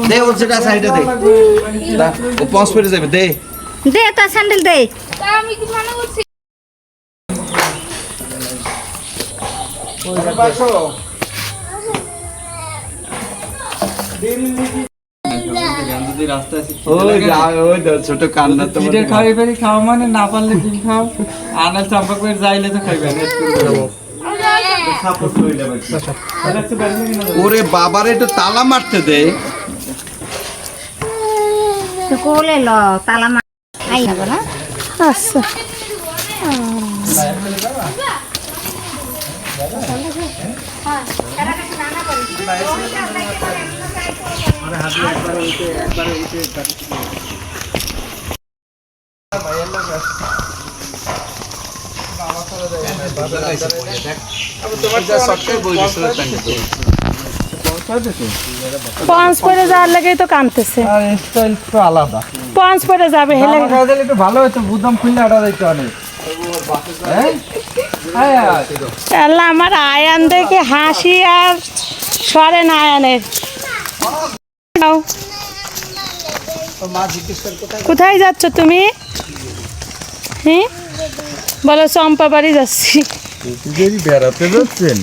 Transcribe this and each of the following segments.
দে ওর সেটা সাইডে দে ও পাঁচ পড়ে যাবে দে দে তো স্যান্ডেল দে আমি কি মনে করছি ওই বাসো ছোট কান্না তো খাও মানে না পারলে ডিম খাও আনাল চাম্পা করে যাইলে তো খাইবে ওরে বাবারে একটু তালা মারতে দে তো কোলে ল তালা মা আই না বলা আচ্ছা পঞ্চ পরে যাওয়ার লাগে তো কানতেছে একটু আলাদা পঞ্চ পরে যাবে হেলে একটু ভালো হতো বুদাম খুললে আটা যাইতো অনেক আল্লাহ আমার আয়ান দেখে হাসি আর সরে না আয়ানের কোথায় যাচ্ছ তুমি হ্যাঁ বলো চম্পা বাড়ি যাচ্ছি বেড়াতে যাচ্ছেন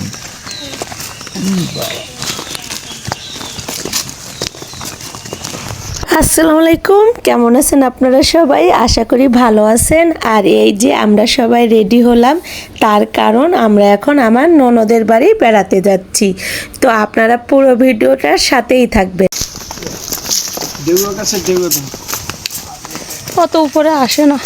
আসসালামু আলাইকুম, কেমন আছেন আপনারা সবাই? আশা করি ভালো আছেন। আর এই যে আমরা সবাই রেডি হলাম, তার কারণ আমরা এখন আমার ননদের বাড়ি বেড়াতে যাচ্ছি। তো আপনারা পুরো ভিডিওটার সাথেই থাকবেন। কত উপরে আসে না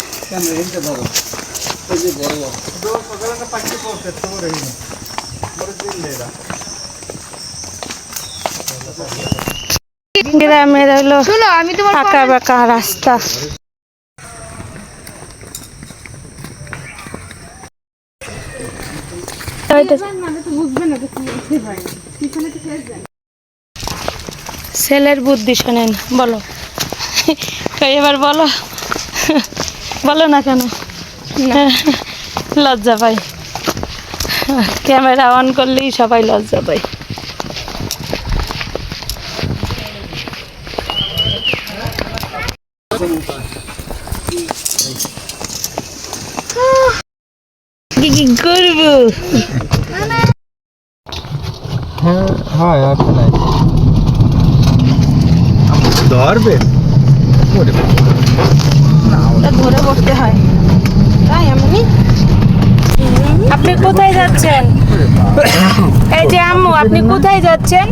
গ্রামের হলো ফাঁকা বাঁকা রাস্তা ছেলের বুদ্ধি শোনেন বলো এবার বলো বলো না কেন লজ্জা পাই ক্যামেরা অন করলেই সবাই লজ্জা পাই কি করবো হ্যাঁ ধরবে ধরে বসতে হয় তাই আমি আপনি কোথায় যাচ্ছেন এই যে আম্মু আপনি কোথায় যাচ্ছেন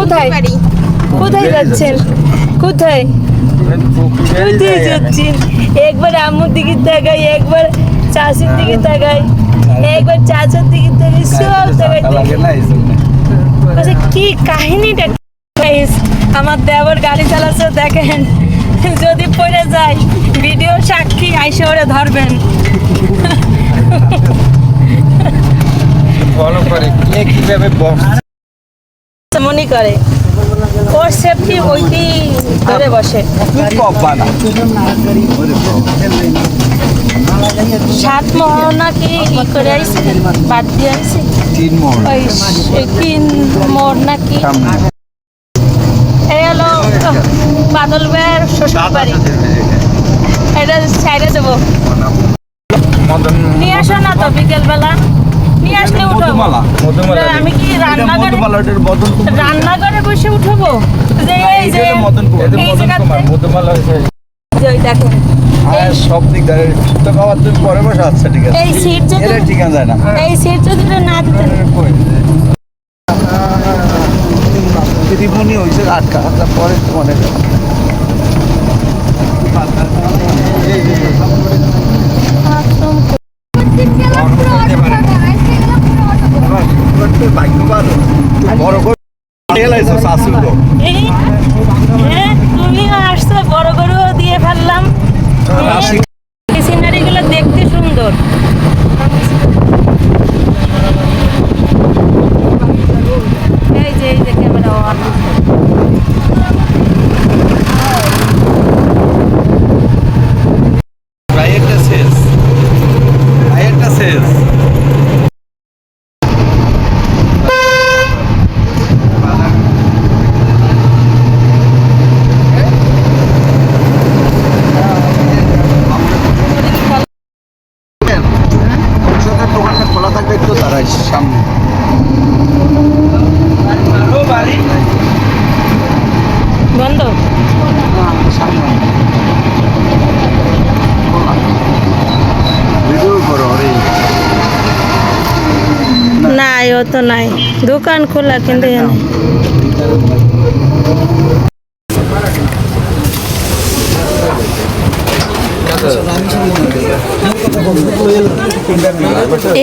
কোথায় কোথায় যাচ্ছেন কোথায় কোথায় যাচ্ছেন একবার আম্মুর দিকে তাকাই একবার চাষির দিকে তাকাই একবার চাচার দিকে তাকাই সব তাকাই আচ্ছা কি কাহিনীটা আমার দেওর গাড়ি চালাচ্ছে দেখেন যদি পড়ে যায় ভিডিও সাক্ষী আইসে ওরে ধরবেন ফলো করে কে কিভাবে মনে করে ওর সেফটি ওইটি ধরে বসে সাত মোহনা কি করে আইসি বাদ দিয়ে আইসি ওই 3 মোড় নাকি এই হলো বাদল ভাইয়ের শ্বশুর বাড়ি এটা সাইডে দেবো নিয়ে আসো না তো বিকেল বেলা নিয়ে আসলে উঠবো আমি কি রান্নাঘরে বসে উঠবো যে এই যে দেখেন সব দিক ধরে তো খাবার তুমি পরে বসে আচ্ছা ঠিক আছে এই সিট যদি ঠিকানা যায় না এই সিট যদি না দিতেন রিমনি হয়েছে আটকা পরে মনে বড় করে তুমি আসছো বড় গরু দিয়ে ফেললাম সিনারি গুলো দেখতে সুন্দর এই যে ক্যামেরা অন ভিডিও করো রে নাই ও তো নাই, দোকান খোলা কিন্তু এখানে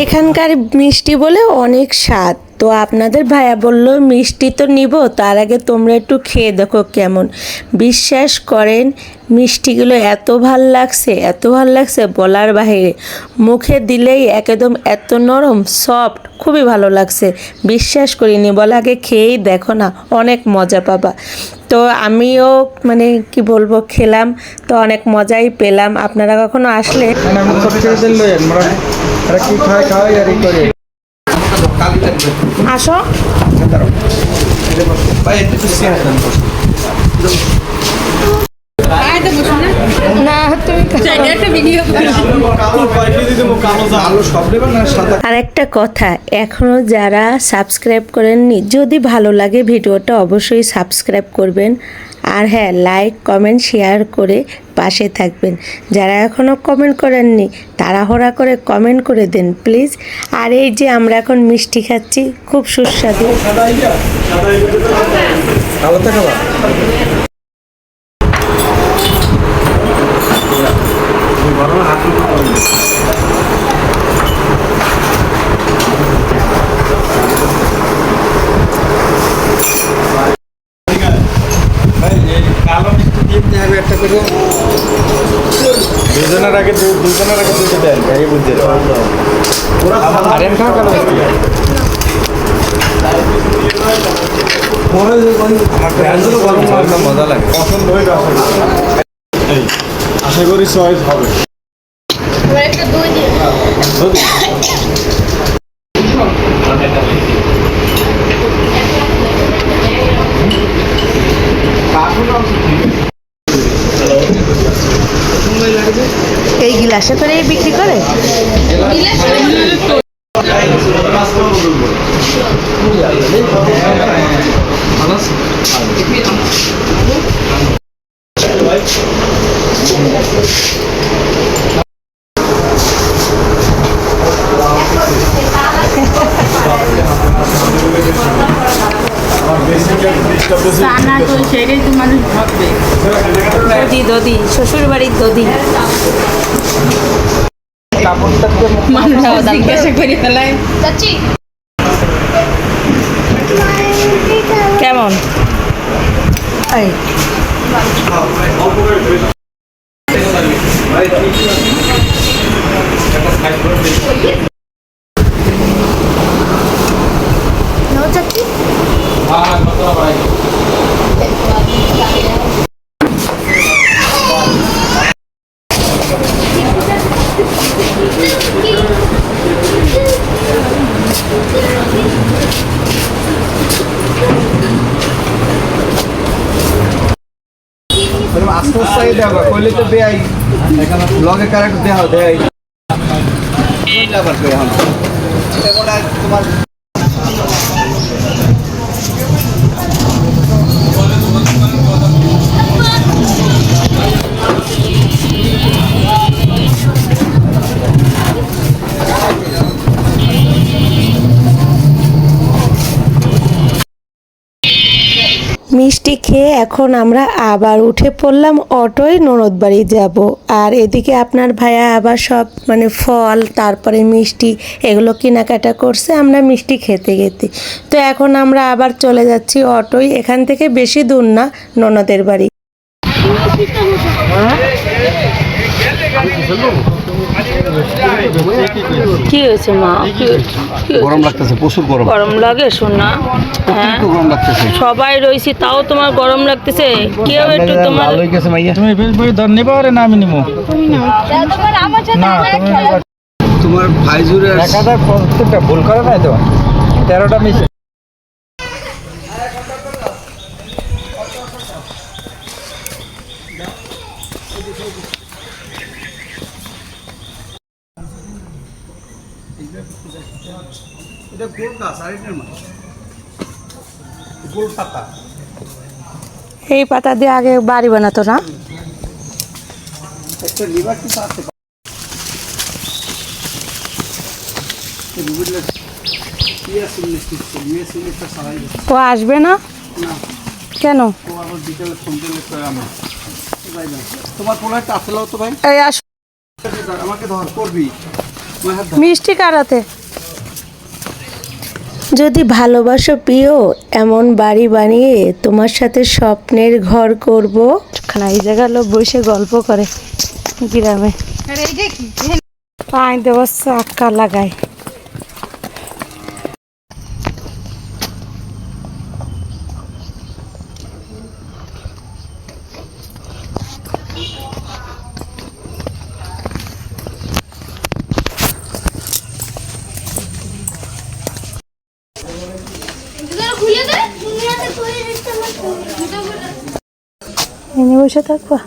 এখানকার মিষ্টি বলে অনেক স্বাদ। তো আপনাদের ভাইয়া বললো মিষ্টি তো নিব, তার আগে তোমরা একটু খেয়ে দেখো কেমন। বিশ্বাস করেন মিষ্টিগুলো এত ভাল লাগছে বলার বাহিরে। মুখে দিলেই একদম এত নরম সফট, খুবই ভালো লাগছে। বিশ্বাস করিনি, বলে আগে খেয়েই দেখো না, অনেক মজা পাবা। তো আমিও মানে কি বলবো খেলাম, তো অনেক মজাই পেলাম। আপনারা কখনো আসলে আসো। না তুমি আর একটা কথা, এখনো যারা সাবস্ক্রাইব করেননি, যদি ভালো লাগে ভিডিওটা অবশ্যই সাবস্ক্রাইব করবেন। আর হ্যাঁ, লাইক কমেন্ট শেয়ার করে পাশে থাকবেন। যারা এখনও কমেন্ট করেননি তাড়াহুড়া করে কমেন্ট করে দেন প্লিজ। আর এই যে আমরা এখন মিষ্টি খাচ্ছি, খুব সুস্বাদু। দুজনের আগে দুটো দেন এই বুঝছে আরেন খাও কালো মজা লাগে পছন্দ হয়ে আশা করি চয়েস হবে। এই গিলাসে করে বিক্রি করে। দদি শ্বশুর বাড়ির দদি কেমন? কইলে তো বেআই লগে কারেক্ট দেওয়া দেয় তোমার মিষ্টি খেয়ে এখন আমরা আবার উঠে পড়লাম অটোয় ননদ বাড়ি যাব। আর এদিকে আপনার ভাইয়া আবার সব মানে ফল তারপরে মিষ্টি এগুলো কেনাকাটা করছে আমরা মিষ্টি খেতে খেতে। তো এখন আমরা আবার চলে যাচ্ছি অটোয়, এখান থেকে বেশি দূর না ননদের বাড়ি। কি হয়েছে মা? গরম লাগতেছে, প্রচুর গরম। গরম লাগে শোনা? হ্যাঁ গরম লাগতেছে, সবাই রয়েছি তাও তোমার গরম লাগতেছে? কেউ একটু তোমার ভালো হয়ে গেছে মাইয়া। তুমি বেশ বই ধর নেবা না আমি নিবো না তোমার ভাইজুরের 1000 ভুল করে নাই তো 13টা মিশে এটা গোল গাছ আর এটার মানে গোল পাতা এই পাতা দিয়ে আগে বাড়ি বানাতো না? একটা লিভার কিছু আছে ও আসবে না কেন? তোমার পোলারটা আসলে তো ভাই এই আস আমাকে ধর করবি মিষ্টি কারাতে। যদি ভালোবাসো প্রিয়, এমন বাড়ি বানিয়ে তোমার সাথে স্বপ্নের ঘর করব। খানা এই জায়গায় লোক বসে গল্প করে গ্রামে। পানি দেবো চাক্কা লাগাই। এনে বসে থাকবা।